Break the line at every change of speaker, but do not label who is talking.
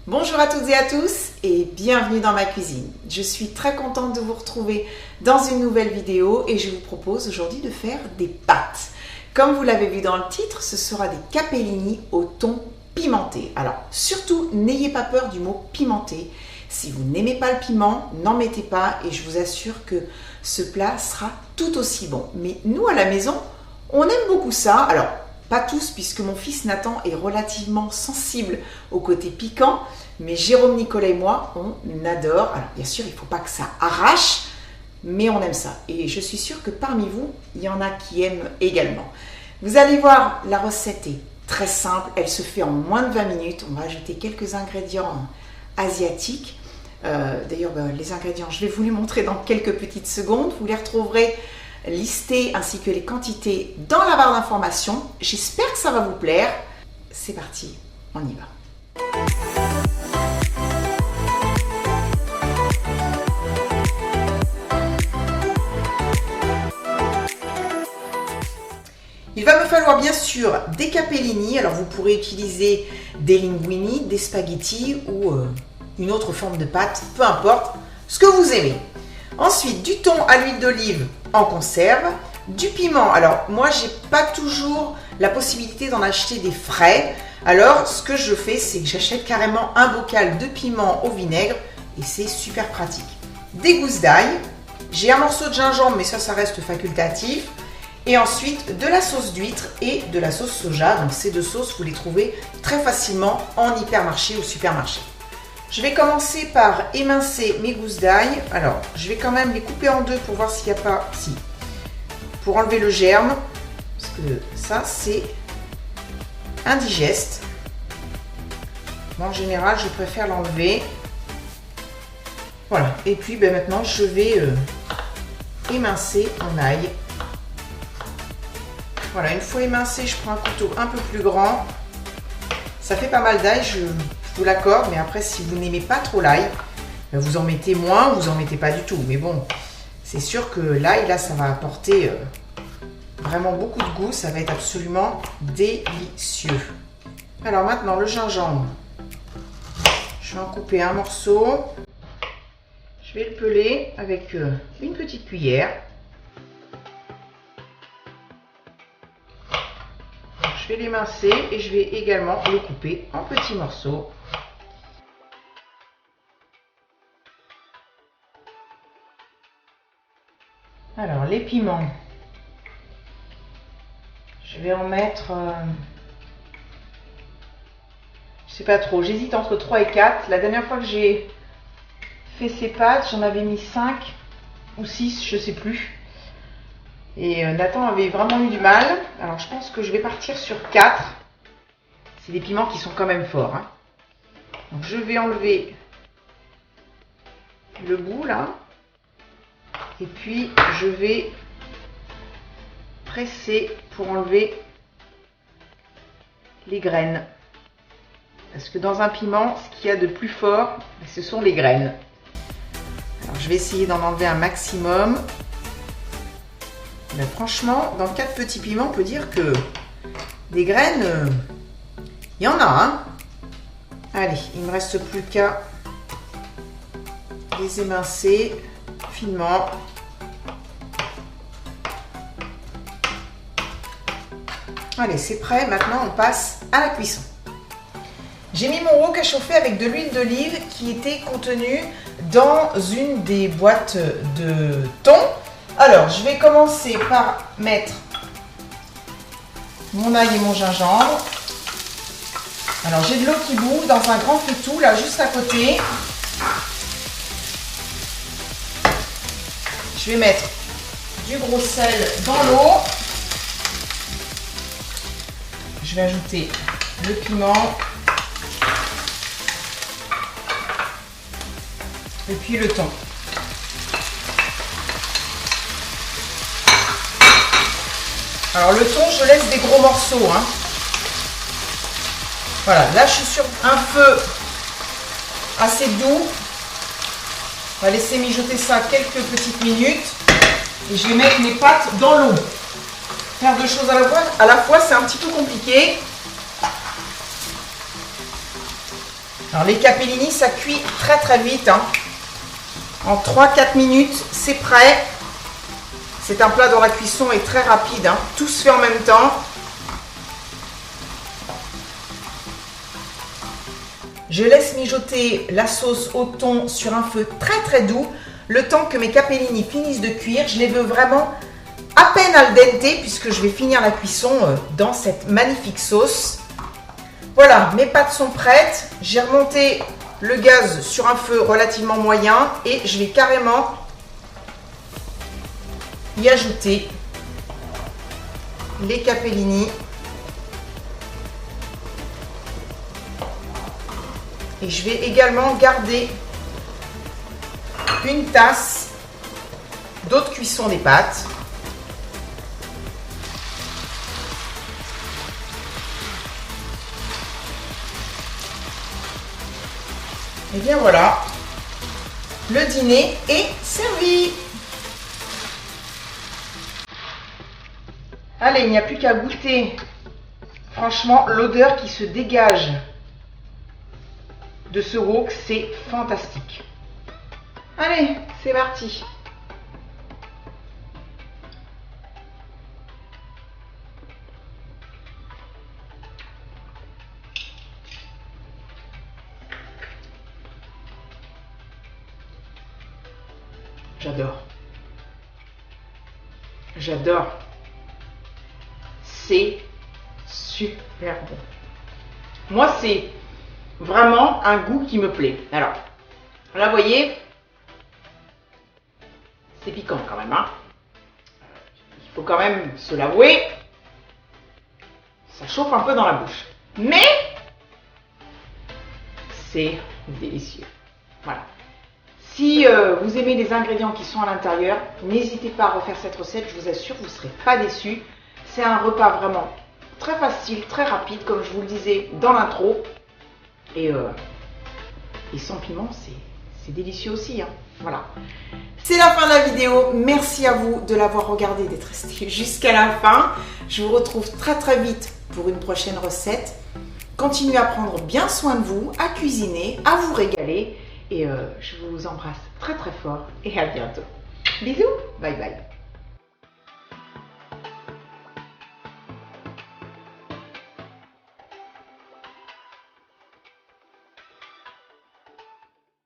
Bonjour à toutes et à tous et bienvenue dans ma cuisine. Je suis très contente de vous retrouver dans une nouvelle vidéo et je vous propose aujourd'hui de faire des pâtes. Comme vous l'avez vu dans le titre, ce sera des capellini au thon pimenté. Alors surtout, n'ayez pas peur du mot pimenté. Si vous n'aimez pas le piment, n'en mettez pas et je vous assure que ce plat sera tout aussi bon. Mais nous à la maison, on aime beaucoup ça. Alors, pas tous, puisque mon fils Nathan est relativement sensible au côté piquant, mais Jérôme, Nicolas et moi, on adore. Alors bien sûr, il ne faut pas que ça arrache, mais on aime ça. Et je suis sûre que parmi vous, il y en a qui aiment également. Vous allez voir, la recette est très simple, elle se fait en moins de 20 minutes. On va ajouter quelques ingrédients asiatiques. D'ailleurs, les ingrédients, je vais vous les montrer dans quelques petites secondes. Vous les retrouverez listés ainsi que les quantités dans la barre d'informations. J'espère que ça va vous plaire. C'est parti, on y va. Il va me falloir bien sûr des capellini. Alors vous pourrez utiliser des linguini, des spaghettis ou une autre forme de pâte, peu importe, ce que vous aimez. Ensuite, du thon à l'huile d'olive en conserve, du piment. Alors, moi, j'ai pas toujours la possibilité d'en acheter des frais. Alors, ce que je fais, c'est que j'achète carrément un bocal de piment au vinaigre et c'est super pratique. Des gousses d'ail, j'ai un morceau de gingembre, mais ça reste facultatif. Et ensuite, de la sauce d'huître et de la sauce soja. Donc, ces deux sauces, vous les trouvez très facilement en hypermarché ou supermarché. Je vais commencer par émincer mes gousses d'ail. Alors, je vais quand même les couper en deux pour voir s'il n'y a pas... Si. Pour enlever le germe. Parce que ça, c'est indigeste. Moi, en général, je préfère l'enlever. Voilà. Et puis, maintenant, je vais émincer mon ail. Voilà, une fois émincé, je prends un couteau un peu plus grand. Ça fait pas mal d'ail, je vous l'accorde, mais après, si vous n'aimez pas trop l'ail, vous en mettez moins, vous en mettez pas du tout. Mais bon, c'est sûr que l'ail, là, ça va apporter vraiment beaucoup de goût. Ça va être absolument délicieux. Alors maintenant, le gingembre. Je vais en couper un morceau. Je vais le peler avec une petite cuillère. Je vais l'émincer et je vais également le couper en petits morceaux. Alors, les piments, je vais en mettre, je sais pas trop, j'hésite entre 3 et 4. La dernière fois que j'ai fait ces pâtes, j'en avais mis 5 ou 6, je sais plus. Et Nathan avait vraiment eu du mal. Alors je pense que je vais partir sur 4. C'est des piments qui sont quand même forts. Hein. Donc je vais enlever le bout là. Et puis je vais presser pour enlever les graines. Parce que dans un piment, ce qu'il y a de plus fort, ce sont les graines. Alors je vais essayer d'en enlever un maximum. Mais franchement, dans 4 petits piments, on peut dire que des graines, il y en a. Hein. Allez, il ne me reste plus qu'à les émincer finement. Allez, c'est prêt. Maintenant, on passe à la cuisson. J'ai mis mon wok à chauffer avec de l'huile d'olive qui était contenue dans une des boîtes de thon. Alors, je vais commencer par mettre mon ail et mon gingembre. Alors, j'ai de l'eau qui bout dans un grand foutou, là, juste à côté. Je vais mettre du gros sel dans l'eau. Je vais ajouter le piment. Et puis le thon. Alors le thon, je laisse des gros morceaux. Hein. Voilà, là je suis sur un feu assez doux. On va laisser mijoter ça quelques petites minutes. Et je vais mettre mes pâtes dans l'eau. Faire deux choses à la fois, c'est un petit peu compliqué. Alors les capellini, ça cuit très très vite, hein. En 3-4 minutes, c'est prêt. C'est un plat dont la cuisson est très rapide, hein. Tout se fait en même temps. Je laisse mijoter la sauce au thon sur un feu très très doux, le temps que mes capellini finissent de cuire. Je les veux vraiment à peine al dente, puisque je vais finir la cuisson dans cette magnifique sauce. Voilà, mes pâtes sont prêtes. J'ai remonté le gaz sur un feu relativement moyen et je vais carrément y ajouter les capellini. Et je vais également garder une tasse d'eau de cuisson des pâtes. Et bien voilà, le dîner est servi. Allez, il n'y a plus qu'à goûter. Franchement, l'odeur qui se dégage de ce wok, c'est fantastique. Allez, c'est parti. J'adore. J'adore. C'est super bon. Moi, c'est vraiment un goût qui me plaît. Alors, là, vous voyez, c'est piquant quand même, hein. Il faut quand même se l'avouer. Ça chauffe un peu dans la bouche. Mais, c'est délicieux. Voilà. Si vous aimez les ingrédients qui sont à l'intérieur, n'hésitez pas à refaire cette recette, je vous assure, vous ne serez pas déçus. C'est un repas vraiment très facile, très rapide, comme je vous le disais dans l'intro. Et sans piment, c'est délicieux aussi, hein. Voilà. C'est la fin de la vidéo. Merci à vous de l'avoir regardé, d'être resté jusqu'à la fin. Je vous retrouve très très vite pour une prochaine recette. Continuez à prendre bien soin de vous, à cuisiner, à vous régaler. Et je vous embrasse très très fort et à bientôt. Bisous, bye bye.